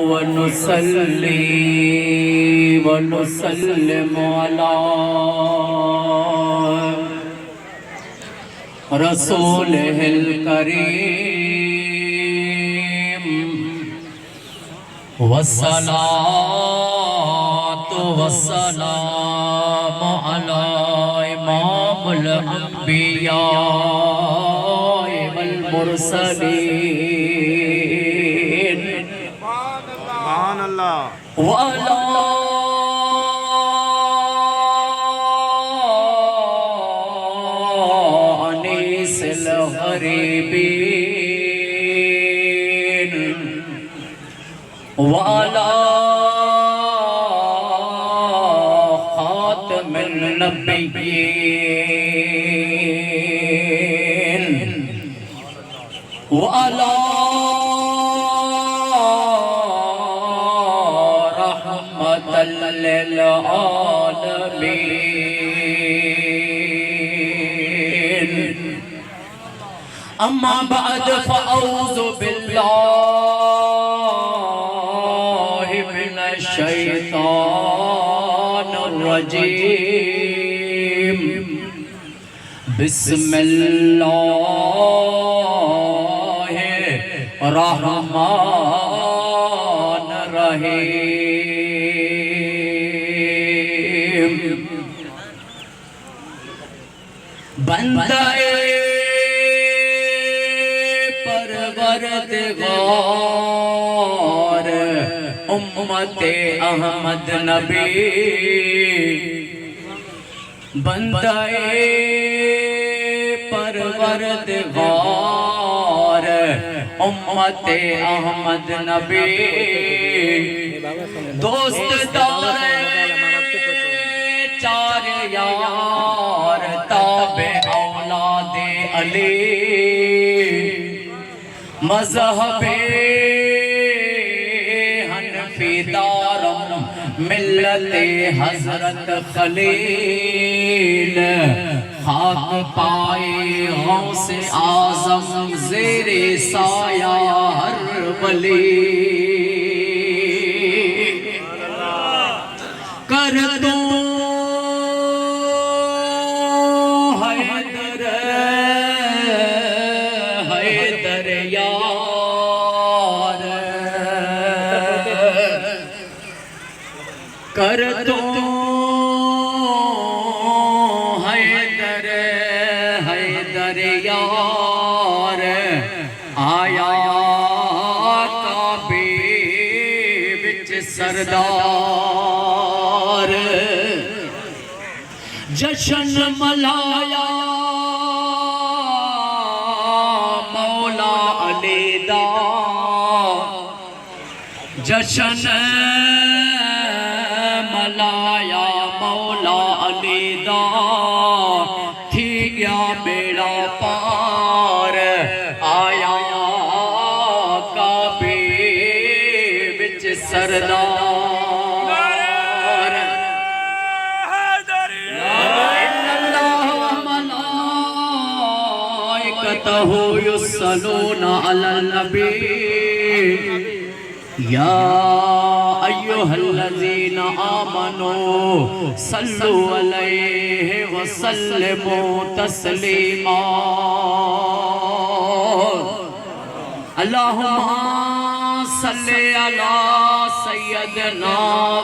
वनुसल्ली वनुसल्लिमु अला रसूलिहिल करीम वस्सलातु वस्सलामु अला इमामुल अंबिया वल मुरसलीन वाला अनीसिल गरीबीन वाला खातमिन नबिय्यीन वाला लिल आलमीन अम्मा बाद फअऊज़ु बिल्लाहि मिनश शैतानिर रजीम बिस्मिल्लाहिर रहमानिर रहीम बंदाए परवरदिगार उम्मते अहमद नबी बंदाए परवरदिगार उम्मते अहमद नबी दोस्त दार चार यार ताबे औलादे अली मज़हबे हनफी दारम मिल्लते हज़रत खलील खाक पाए गौसे आज़म ज़ेरे साया हर वली कर दो हैदर यार कर दो हैदर यार आया काबे विच सरदार जशन मलाया मौला अली दा जशन मलाया मौला अली दा थी गया बेड़ा पार आया काबे विच सरदार मलाइकतहु युस्सलूना अलल नबी या अय्युहल्लज़ीना आमनू सल्लु अलैहि वसल्लिमू तस्लीमा अल्लाहुम्मा सल्लि अला सय्यदना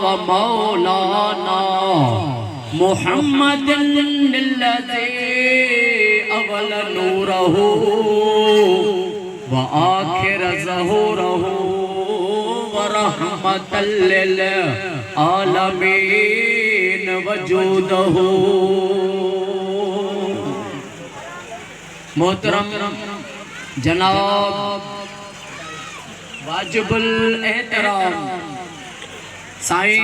व मौलाना मुहम्मदिन अल्लज़ी अव्वल नूरहु व आखिर ज़हूरहु रहमतल लिल आलमीन वजूदहु मोहतरम जनाब वाजिबुल एहतराम साईं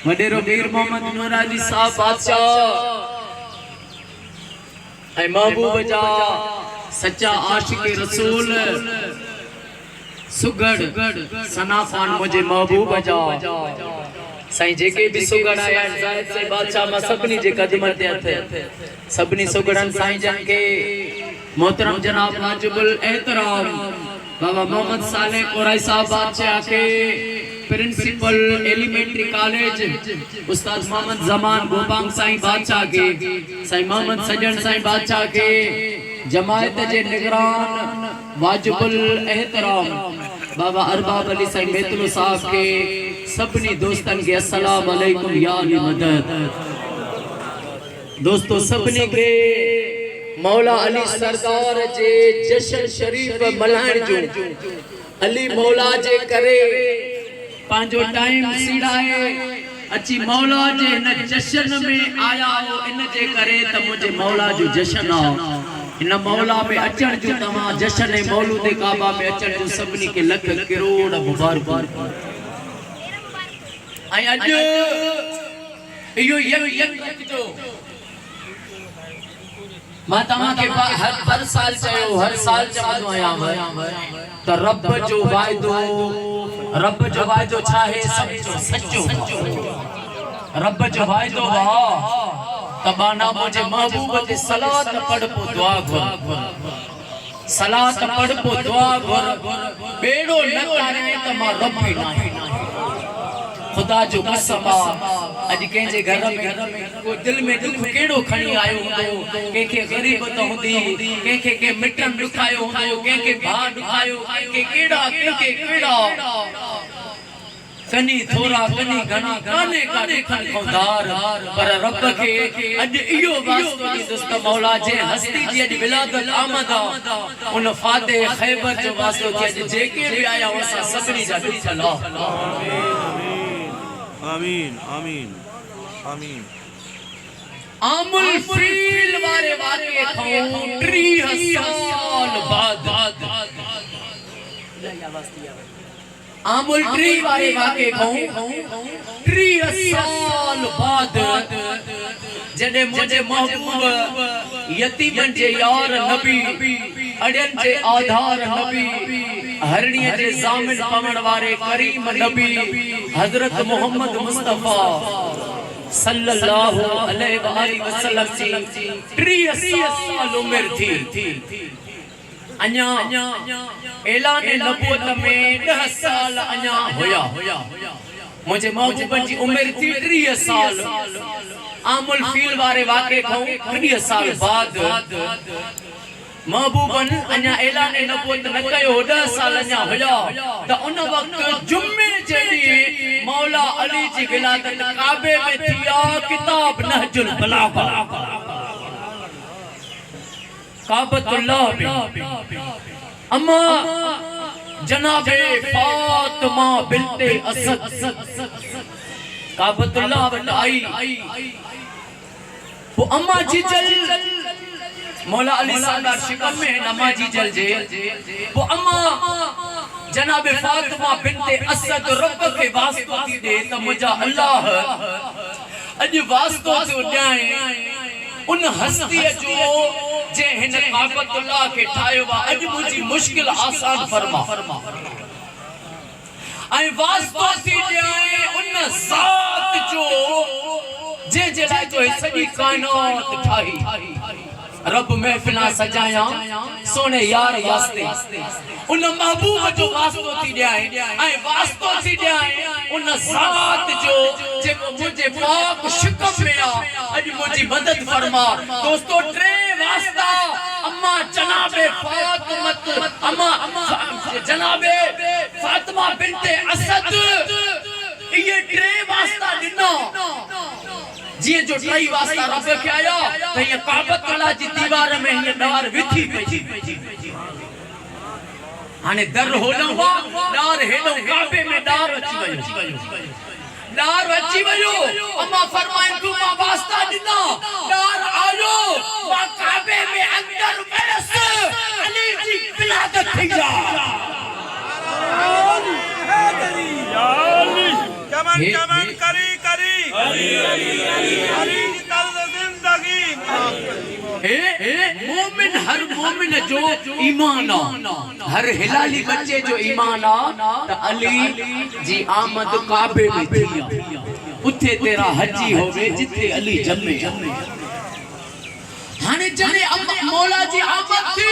वडेरो मीर मोहम्मद नूरानी साहब बादशाह ऐ महबूब जा सच्चा आशिक रसूल सुगड़ सना खान मुझे महबूब जा साईं जेके भी सुगड़ आया जाहिर से बादशाह मा सबनी जे कदम ते थे सबनी सुगड़न साईं जन के मोहतरम जनाब वाजिबुल एहतराम बाबा मोहम्मद सालेह कोराई साहब बादशाह के प्रिंसिपल एलिमेंट्री कॉलेज उस्ताद मोहम्मद जमान गोपांग साईं बादशाह के साईं मोहम्मद सजन साईं बादशाह के जमायत जे निगरान वाजिबुल एहतराम बाबा अरबाब अली साईं मेतलू साहब के सभनी दोस्तन के अस्सलाम वालेकुम या अली मदद। दोस्तों सभनी के मौला अली सरदार जे जश्न शरीफ मल्हाइण जो अली मौला जे करे पांजो टाइम सीड़ाए अची मौला जे न जश्न में आया हो इन जे करे त मुझे मौला जो जश्न आ इन मौला में अचण जो तमा जश्न मौलूद काबा में अचण जो सभनी के लख करोड़ मुबारक आई अज यो यक जो मां तमा के हर साल चवंदो आया त रब जो वायदो छाहे सचो सचो रब जो वायदो वा तबाना मुझे महबूब ते सलात पढ़ पो दुआ घुर सलात पढ़ पो दुआ घुर बेड़ो न करे त मां रब ही नाही खुदा जो कसम अज के जे घर में को दिल में दुख केड़ो खणी आयो हुंदो के गरीब तो हुंदी के मिटन दुखायो हुंदो के भा दुखायो के केड़ा कनी थोड़ा कनी घना काने का देखन खुदार पर रब के अज इयो वास्तो दी दोस्त मौला जे हस्ती जी अज विलादत आमदा उन फाते खैबर जो वास्तो थी अज जेके भी आया वसा सभनी जा दुख ला आमीन आमीन आमीन। आमुल फील वारे वाके खाऊं 30 साल बाद आमुल ट्री वारे वाके खाऊं 30 साल बाद जडे मुझे महबूब यतीमन जे यार नबी अड़न जे आधार नबी हरणी जे जामिन पवण वारे करीम नबी हजरत मोहम्मद मुस्तफा सल्लल्लाहु अलैहि वसल्लम जी 30 साल उम्र थी अन्या ऐलान नबूवत में 10 साल अन्या होया मुझे महबूब जी उम्र थी 30 साल आमुल फील वारे वाके खाऊं 30 साल बाद महबूबन अन्या ऐलान नबूवत न कयो 10 साल अन्या होया त उन वक्त जुम्मे जेडी मौला अली जी विलादत काबे में थिया किताब नहजुल बलागा काबतुल्लाह में अम्मा जनाबे फातिमा बिनते असद काबतुल्लाह वट आई वो अम्मा जी जल मौला अली सरदार शिकम में नमाजी जल जे वो अम्मा जनाबे फातिमा बिनते असद रब के वास्तो थी दे त मुझा अल्लाह अज वास्तो तो ॾाए उन हस्ती जो जे हिन काबतुल्लाह के ठायो वा अज मुझी मुश्किल आसान फरमा आई वास्तो थी ॾाए उन ज़ात जो जे लाइ तो सॼी कायनात ठाही रब महफिला सजाया सोने यार वास्ते उन महबूब जो वास्तो थी ॾाए ऐं वास्तो थी ॾाए उन ज़ात जो जेको मुझे पाक शिकम में आ अज मुझी मदद फरमा। दोस्तों टे वास्ता अम्मा जनाबे फातिमा अम्मा जनाबे फातिमा बिनते असद ये टे वास्ता दिना जी जो ट्राई वास्ता रब के आया तो ये काबतुल्लाह जी दीवार में ये डार विथी पई हाने दर होना वा डार हेडो काबे में डार अची वयो अम्मा फरमाए तू मा वास्ता दिना डार आयो वा काबे में अंदर बरस अली जी विलादत थी जा या अली कमन करी अली अली अली अली तल जिंदगी मोमिन हर मोमिन जो ईमान हर हिलाली बच्चे जो ईमान त अली जी आमद काबे में थी उथे तेरा हजी होवे जिथे अली जमे हाने जने मौला जी आमद थी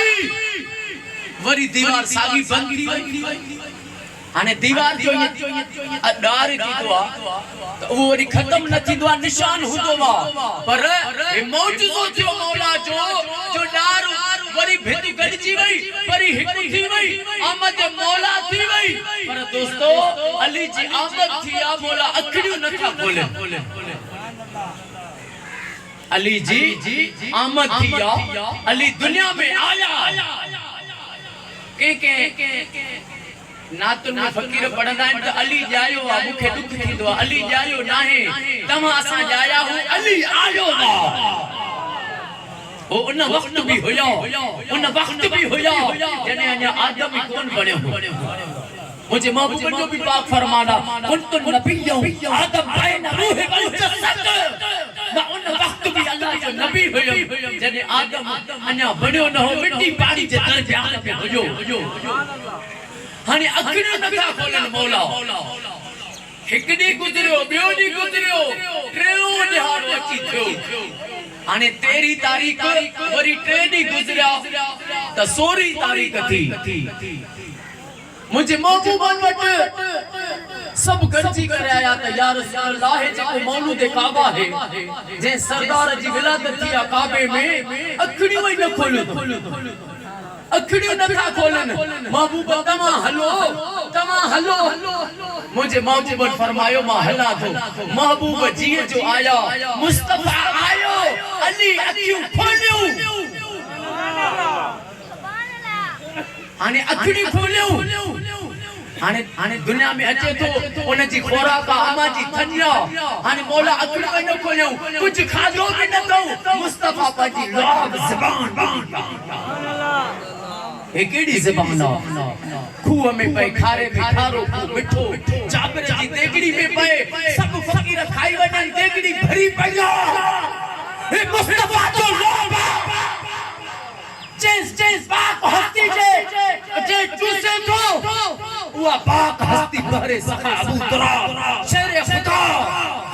वरी दीवार सागी बंद थी वई हाने दीवार जो डार थींदो आ त वो वरी खत्म न थींदो आ निशान हुंदो आ पर हे मौजूदो थियो मौला जो डार वरी भेदी गडजी वई वरी हिक थी वई आमद मौला थी वई पर दोस्तो अली जी आमद थी आ मौला अखड़ियो न था खोले अली जी आमद थी आ अली दुनिया में आया के नातुन में फकीर पढ़ंदा आहिनि त अली जायो आ मुखे दुख थींदो आ अली जायो नाहे तव्हां असां जाया हो अली आयो आ ओ उन वक्त भी हुया जने अञा आदम ही कोन बणियो मुझे महबूब जो भी पाक फरमाना कुंतुन नबियो आदम बैन रूह वल जसद मां उन वक्त भी अल्लाह जो नबी हुयो जने आदम अञा बणियो न हो मिट्टी पानी जे दर्जे में हुयो हाने अखड़ियो नथा खोलन मौला हिक डी गुजरियो बियो डी गुजरियो टेओ ॾिहाड़ो अची थियो हाने 13 तारीख वरी 3 डी गुजरिया त 16 तारीख थी मुझे महबूबन वट सब गंजी करे आया त या रसूल अल्लाह जेको मौलूद काबा है जे सरदार जी विलादत थी काबे में अखड़ियो ही न खोलो अखड़ियो न था खोलन महबूब तमा हलो मुझे महबूब फरमायो मां हला थो महबूब जी जो आया मुस्तफा आयो अली अखियूं खोलियो हाने अखड़ी खोलियो हाने दुनिया में अचे तो उन जी खोराक अम्मा जी थनिया हाने मौला अखड़ी न खोलियो कुछ खाधो भी न दो मुस्तफा पाजी लाब ज़बान हे केड़ी ज़बान खूह में पे खारे में खारो मिठो चाबर जी देगड़ी में पे सब फकीर खाई वणन देगड़ी भरी पया हे मुस्तफा जो लाब चेस पाक हस्ती जे चूसे तो वो पाक हस्ती भरे सखा अबू तराब शेर खुदा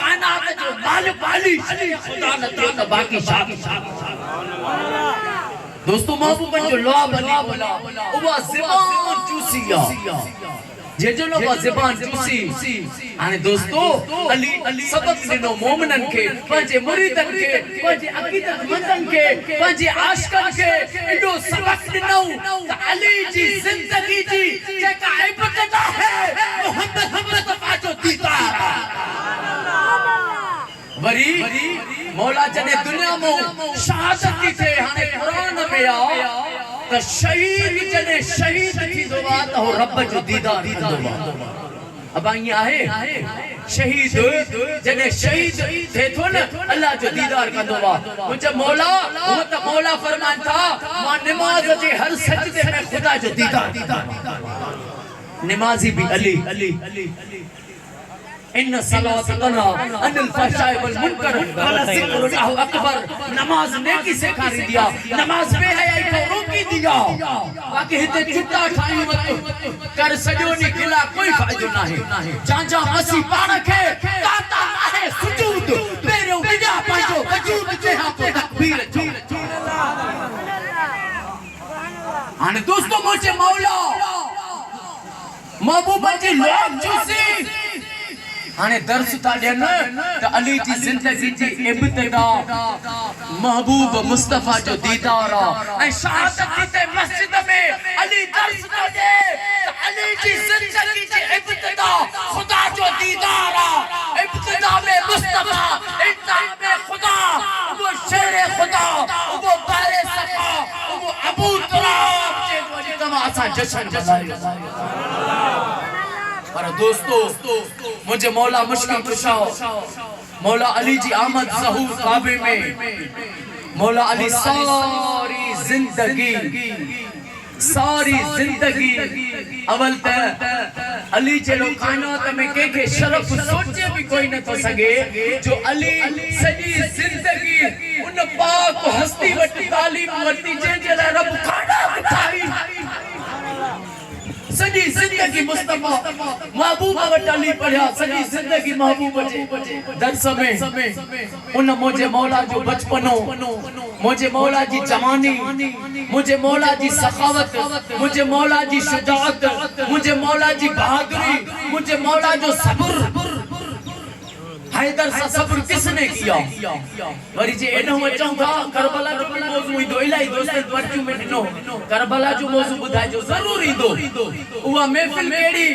कायनात जो मालिक अली खुदा न तो त बाकी शादी दोस्तों महबूब जो लाब अली बोला वो ज़बान चूसिया जे जो नो ज़बान चूसी हाने दोस्तों अली सबक दिनो मोमिनन के पंजे मुरीदन के पंजे अकीदत मंदन के पंजे आशिकन के एडो सबक दिनो त अली जी जिंदगी जी जेका इब्तिदा है मोहम्मद मुस्तफा जो दीदार वरी मौला जने दुनिया में शहादत की थे हाने कुरान में आ त शहीद जने शहीद थी दो बात हो रब जो दीदार कंदो अब आई आहे शहीद जने शहीद थे तो न अल्लाह जो दीदार कंदो मुझे मौला वो त मौला फरमान था मां नमाज जे हर सजदे में खुदा जो दीदार नमाजी भी अली इन सलावतना अनिल फहशाए वल मुनकर वला जिक्रुल्लाह अकबर नमाज नेकी सिखारी दिया नमाज बेहयाई को रोकी दिया बाकी हिते छुट्टा ठाई मत कर सजो नी किला कोई फायदो नाही जांजा मसी पाण के काता आहे सुजूद पेरो विजा पाजो वजूद जे हा को तकबीर हाने दोस्तों मुझे मौला महबूबा जी लोग चूसी हाने दर्स था देन त अली जी जिंदगी जी इब्तिदा महबूब मुस्तफा जो दीदार ऐ शहादत ते मस्जिद में अली दर्स था दे त अली जी जिंदगी जी इब्तिदा खुदा जो दीदार इब्तिदा में मुस्तफा इंतहा में खुदा वो शेर खुदा वो बारे सफा वो अबू तराब जे तमा असा जशन मनायो पर दोस्तों मुझे मौला मुश्किल कुशाओ मौला अली जी आमद ज़हूर काबे में मौला अली सारी जिंदगी अवल त अली चलो कायनात में के शरफ सोचे भी कोई न तो सके जो अली सजी जिंदगी उन पाक हस्ती वटी तालीम वटी जे रब खाना ठाई सॼी ज़िंदगी मुस्तफ़ा महबूब वटि हली पढ़िया सॼी ज़िंदगी महबूब जे दर्स में उन मुंहिंजे मौला जो बचपनो मुंहिंजे मौला जी जवानी मुंहिंजे मौला जी सखावत मुंहिंजे मौला जी शुजाअत मुंहिंजे मौला जी बहादुरी मुंहिंजे मौला जो सब्र हैदर सा सब्र किसने किया वरी जे एनो अचूं था करबला जो भी मौजू ईंदो इलाही दोस्तन वर्चू में ॾिनो करबला जो मौजू ॿुधाइजो ज़रूर ईंदो उहा महफ़िल कहिड़ी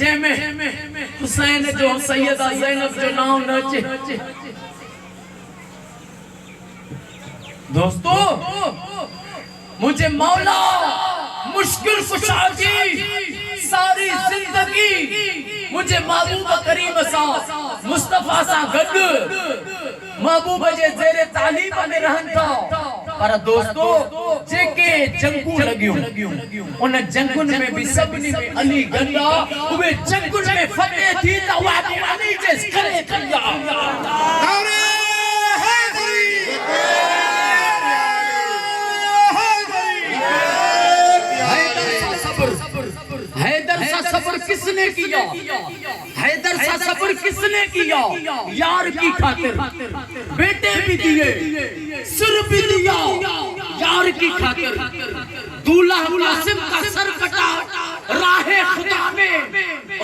जंहिंमें हुसैन जो सैयदा ज़ैनब जो नाम न अचे दोस्तों मुझे मौला मुश्किल कुशा जी सारी जिंदगी मुझे महबूब करीम सा मुस्तफा सा गॾु महबूब जे ज़ेरे तालीम में रहन था पर दोस्तों जेके जंगू लगियूं उन जंगुन में भी सभिनी में अली गंदा उहे जंगुन में फतेह थी त उहा बि अली जे करे कया हैदर सा सब्र किसने किया हैदर सा सब्र किसने किया यार की खातिर बेटे भी दिए सिर भी दिया यार की खातिर दूल्हा कासिम का सर कटा राहे खुदा में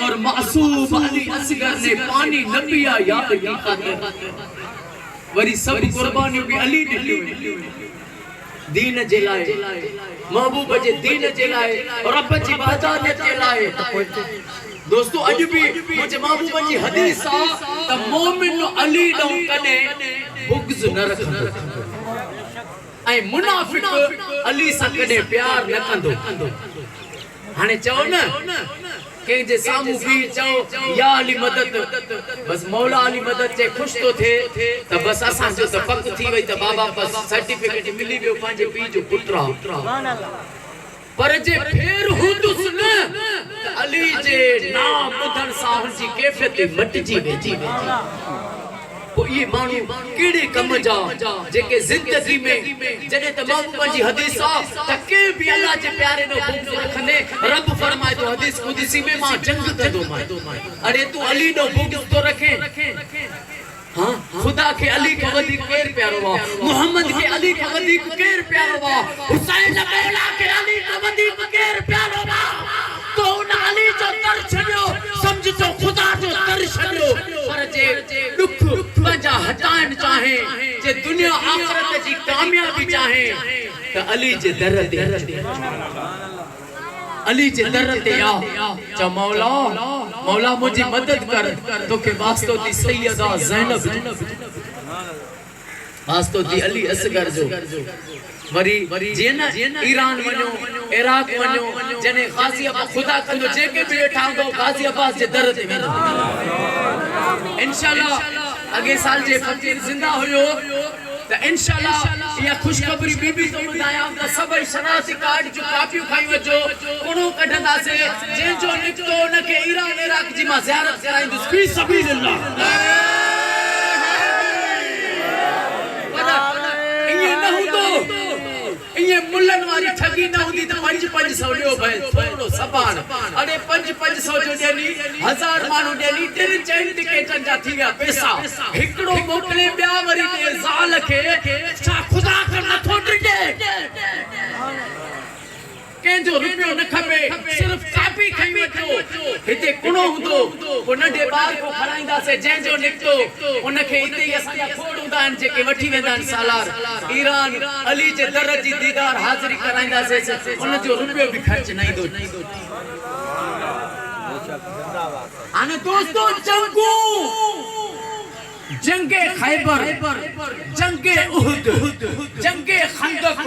और मासूम अली असगर ने पानी न पिया यार की खातिर वरी सब कुर्बानी भी अली ॾिनी दीन जे लाए महबूब जे दीन जे लाए और रब जी वहदानियत जे लाए दोस्तों अज भी मुझे महबूब जी हदीस आ त मोमिन अली ॾों कने बुग़्ज़ न रखंदो ऐं मुनाफिक अली सां कने प्यार न कंदो हाणे चओ न के जे सामू भी चओ या अली मदद बस मौला अली मदद जे खुश तो थे त बस असा जो त पक थी वई त बाबा बस सर्टिफिकेट मिली वियो पांजे पी जो पुत्रा सुभान अल्लाह पर जे फेर हुंदुस न त अली जे नाम ॿुधण सां हुनजी कैफियत मटिजी वेंदी ये मानू केड़े कम जा जेके जिंदगी में जने त महबूब जी हदीस आ त के भी अल्लाह जे प्यारे नो बुग़्ज़ रखने रब फरमाए तो हदीस कुदसी में मां जंग कंदो मां अरे तू अली नो बुग़्ज़ तो रखे हां खुदा के अली के वधिक केर प्यारो वा मोहम्मद के अली के वधिक केर प्यारो वा हुसैन मौला के अली के वधिक केर प्यारो वा तो उन अली जो तर छड़ियो समझ तो खुदा जो तर छड़ियो पर जे दुख पंजा हटाइण चाहे जे दुनिया आखिरत जी कामयाबी चाहे त अली जे दर ते अली जे दर ते आ च मौला मौला मुझी मदद कर तोके वास्तो दी सैयदा ज़ैनब वास्तो दी अली असगर जो वरी जे न ईरान वणो इराक वणो जने गाजी अब्बास खुदा कंदो जेके भी वेठा हूंदो गाजी अब्बास जे दर ते वेंदो इंशाअल्लाह अगे साल जे फकीर जिंदा हुयो त इंशाअल्लाह या खुशखबरी बीबी तो बुधाया त सब शनासी कार्ड जो कापियो खाई वजो कोनो कढंदा से जे जो निकतो न के ईरान इराक जी मा ज़ियारत कराइंदुस फी सबीलिल्लाह ये मुल्लन वाली ठगी न हुंदी त 500 लियो भाई थोड़ो सबान अरे 500 जो डेली 1000 मानू डेली 3 चैन टिकटन जा थी गया पैसा हिकड़ो मोकले ब्या वरी दे ज़ाल के छा खुदा कर न थो टिके के जो रुपयो न खपे सिर्फ कापी खई वठो हिते कुणो हुंदो को नंढे बार को खणाईंदा से जे जो निकतो उनखे हिते ही असा खोड़ूंदा आहिनि जेके वठी वेंदा आहिनि सालार ईरान अली जे दर जी दीदार हाज़िरी कराईंदा से उन जो रुपयो भी खर्च न ईंदो आने दोस्तों जंगू जंगे खैबर जंगे उहद जंगे खंदक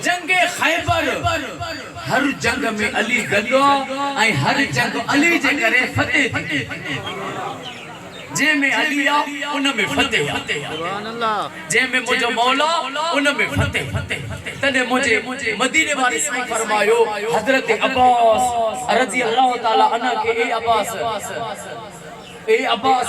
जंगे खैबर हर जंग में अली गलो ऐं हर जंग अली जे करे फतेह थी जे में अली आ उन में फतेह सुभान अल्लाह जे में मुझो मौला उन में फतेह तने मुझे मदीने वाले साईं फरमायो हजरत अब्बास रज़ी अल्लाह ताला अन्हु के ए अब्बास